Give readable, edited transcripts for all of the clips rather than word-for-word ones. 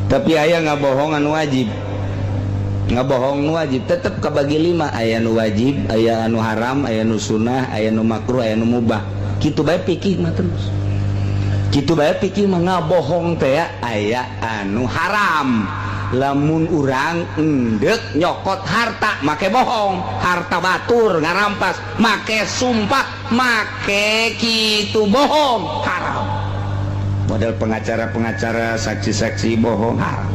Tapi aya ngabohongan wajib, ngabohong wajib tetap kabagi 5. Aya nu wajib, aya anu haram, aya nu sunnah, aya nu makruh, aya nu mubah. Kitu bae pikir mah terus. Kitu bae pikir mah ngabohong teh aya anu haram. Lamun urang endek nyokot harta make bohong, harta batur ngarampas make sumpah, make kitu bohong haram. Model pengacara-pengacara, saksi-saksi bohong haram.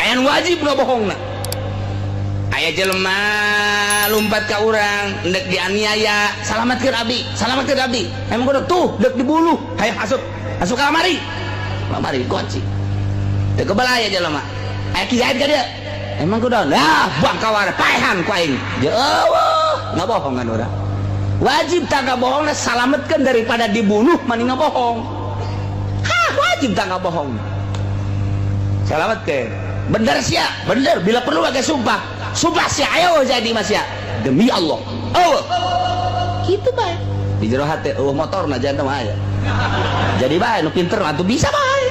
Aya nu wajib ngabohongna. Aya jelema lumpat ka urang endek dianiaya, salamatkeun abdi, salamatkeun abdi. Emang kudu tuh dek dibuluh, hayang asup ka lamari. Lamari kunci. Teu kebalaya jelema. Aya kizaid ka dia. Emang kudu nah buang kawar paehan ku aing. Ya Allah, ngabohongan urang. Wajib tak ngabohongna salametkeun daripada dibunuh mani ngabohong. Wajib tak ngabohong. Salametkeun. Bener sia, bener bila perlu pakai sumpah. Sumpah sia ayo jadi mas ya. Demi Allah. Oh. Kitu bae. Di jero hate motorna janten mah aya. Jadi bae nu pinter atuh bisa bae.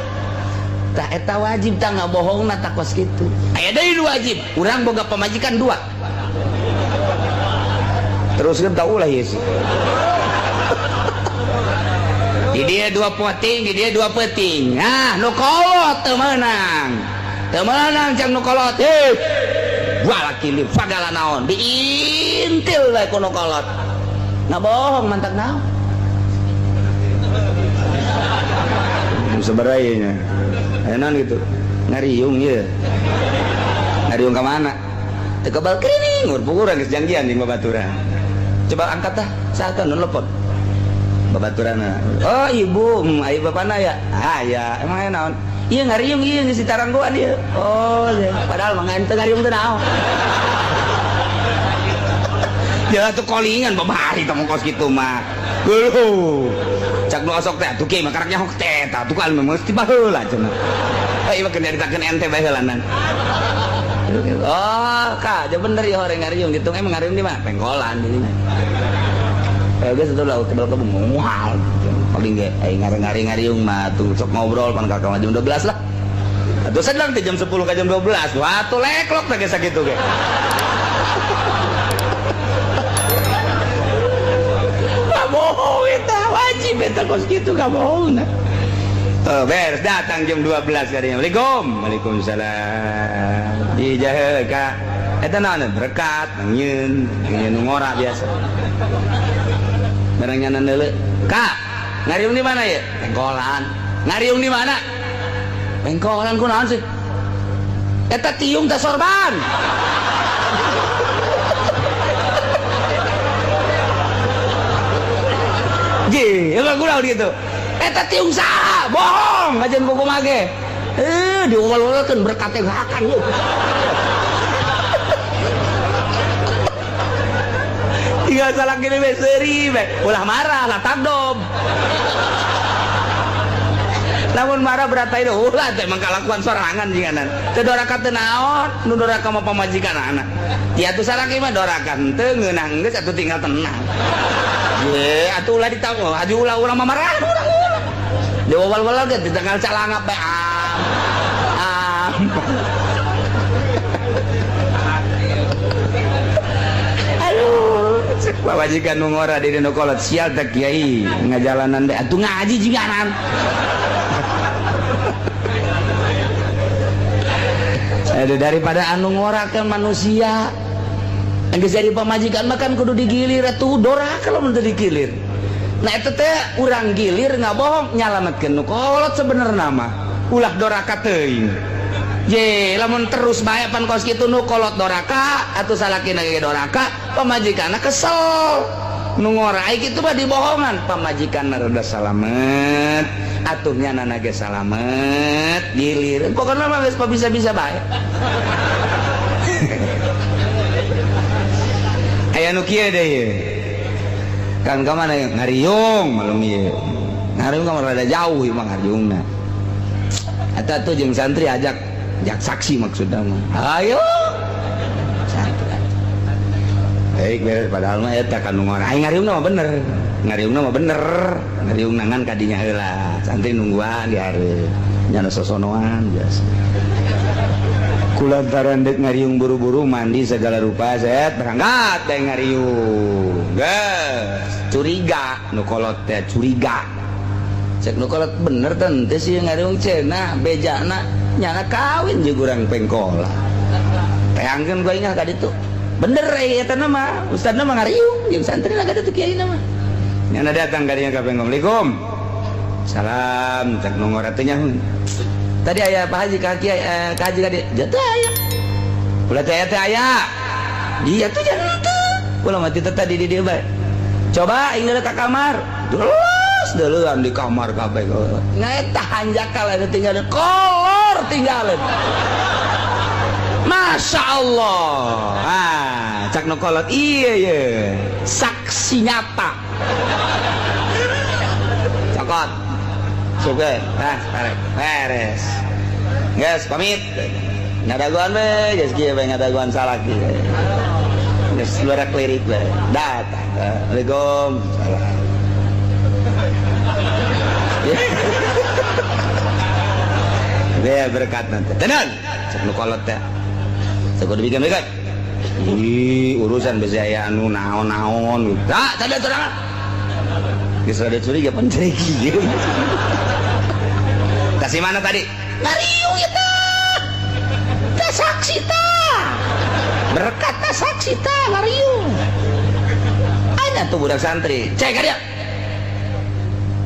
Tah eta wajib tah ngabohongna tak kos kitu. Aya deui nu wajib, urang boga pamajikan 2. Teruskeun tah ulah ieu. Di dia 2 poting, di dia 2 peting. Nah, nu kolot teu meunang. Teu meunang cang nu kolot. Gua laki li pagala naon, diintil we ku nu kolot. Ngabohong mantak naon. Sabaraha nya. Aya naon gitu. Ngariung ieu. Ngariung ka mana? Teu kebal krining, urang geus janjian di babaturan. Coba angkat tah, saha nu telepon. Babaturana. Oh ibu, ayo bapana ya? Ah ya, emang aya naon? Iya ngariung iya ngisi taranggoan ieu. Oh, ya. Padahal mah teu ngariung teu naon. Ya atuh kolingan babari tong kos kitu mah. Heuh. Cak nu osok teh atuh kieu mah karaknya hok teh tah tukang mah mesti baheula cenah. Ieu mah keur ditarikeun ente bae heulanan. Oh, Kak, ja bener ya horeng ngariung ditung emang ngariung di mana? Pengkolan di sini. Geus atuh laut tebal kebun moal. Paling ge aing ngari-ngariung mah tuh sok ngobrol pan ka jam 12 lah. Atuh sedang teh jam 10 ka jam 12. Wah, tuh leklok teh geus sakitu ge. Kabohong eta wajib eta kos kitu kabohongna. Tuh beres datang jam 12 kadinya. Assalamualaikum. Waalaikumsalam. Dijaheul ka eta naon berkat nyeun ngora biasa. Barangnya nandeuleu. Kak, ngariung di mana ya? Pengkolan. Ngariung di mana? Pengkolan ku naon sih? Eta tiung teh sorban. Ji, emang kunaon gitu. Eta tiung saha? Bohong, ngajen kuku mage. Diumal-umalkeun berkat teh hakan yeuh. Tinggal salah gini be seri be ulah marah lah takdom. Namun marah beratai do ulah teh mangkalakuan sorangan jinganan. Teu doraka teu naon, nu doraka mah pamajikan anak. Ti atuh salaki mah doraka teu ngeunah geus atuh tinggal tenang. Ye atuh ulah ditanggo, aju ulah mah marah urang. Diwal-wal ge ditanggal calangap be Pawajikan nu ngora di nu kolot sial teh kiai ngajalanan teh atuh ngaji jinganan. Daripada anu ngorakeun manusia geus jadi pamajikan mah kan kudu digilir atuh doraka lamun teu digilir. Nah eta teh urang gilir ngabohong nyalametkeun nu kolot sebenarna mah ulah doraka teuing. Ye, lamun terus bae pan kos kitu nu kolot doraka atuh salakina ge doraka, pamajikanna kesel. Nu ngorai kitu mah dibohongan, pamajikanna rada salamet, atuh nyanana ge salamet, gilir. Pokona mah geus bisa-bisa bae. Aya nu kieu deui ye. Kan ka mana ngariung malum ieu. Ngariung ka rada jauh ieu mah ngariungna. Eta tuh jeung santri ajak saksi maksudnya mah. Ayo. Santri. Baik beres padahal mah eta kan nu ngora. Ai ngariungna mah bener. Ngariungna mah bener. Ngariung nangan kadinya heula. Santri nungguan di hareup. Nya sosonoan biasa. kulantaran dek ngariung buru-buru mandi segala rupa set berangkat dek ngariung gas curiga nukolot teh curiga cek nukolot bener tante sih ngariung cena bejana nyana kawin juga orang pengkola teangkeun gue ingat kadi tuh bener ya nama ustad nama ngariung yang santri lah kadi tuh kiai nama nyana datang kadinya ke pengkom Assalamualaikum salam cek nongoratunya tadi ayah Pak Haji kaki kaji kadi jatuh ayah ulah teh ayah dia tuh jangan tuh ulah mati tadi di dia baik coba ini ke kamar terus duluan di kamar kabeh ngeta hanjakal ada tinggal kolor tinggalin Masya Allah cak no kolot iya saksi nyata cokot suka beres guys pamit ngadaguan be guys kia be ngadaguan salah kia guys luar klirik be datang Assalamualaikum salam dia berkat nanti tenan cek nu kolot teh saya bikin mereka urusan biasa anu naon-naon tak tadi terang geus rada curiga penceriki kasih mana tadi ngariung eta teh saksi tah berkat teh saksi tah ngariung ada tuh budak santri cek dia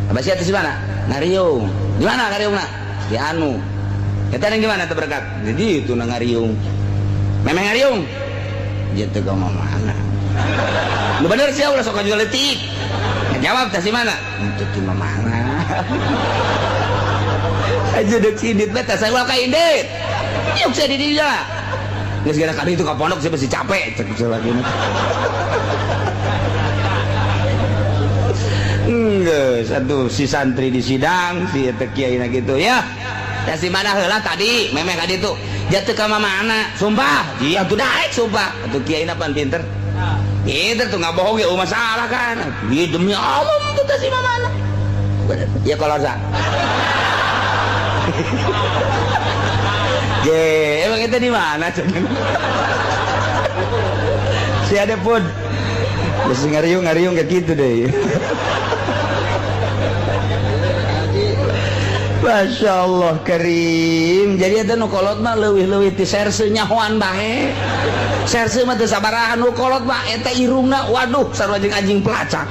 abah sia teh di mana ngariung di mana ngariungna di anu eta yang gimana teh berkat jadi itu na ngariung memang ngariung dia teh ka mana lu bener sih ulah sok jual letik jawab teh si mana itu di mana aja dek sidit beta saya ulah ka indit yuk saya di dia geus gara kali itu ka pondok saya masih capek cek lagi geus atuh si santri di sidang si eta kiaina gitu ya teh si mana heula tadi memeh ka ditu jatuh ka mana sumpah iya tuh daek sumpah atuh kiaina pan pinter pinter tuh nggak bohong ya masalah kan iya demi Allah itu teh si mana ya kalau sa ye emang itu di mana si ada pun masih ngariung kayak gitu deh Masya Allah Karim jadi ada nukolot mah leuwih-leuwih ti serse nyahoan bae serse mah teu sabaraha nukolot mah eta irungna waduh sarua jeung anjing pelacak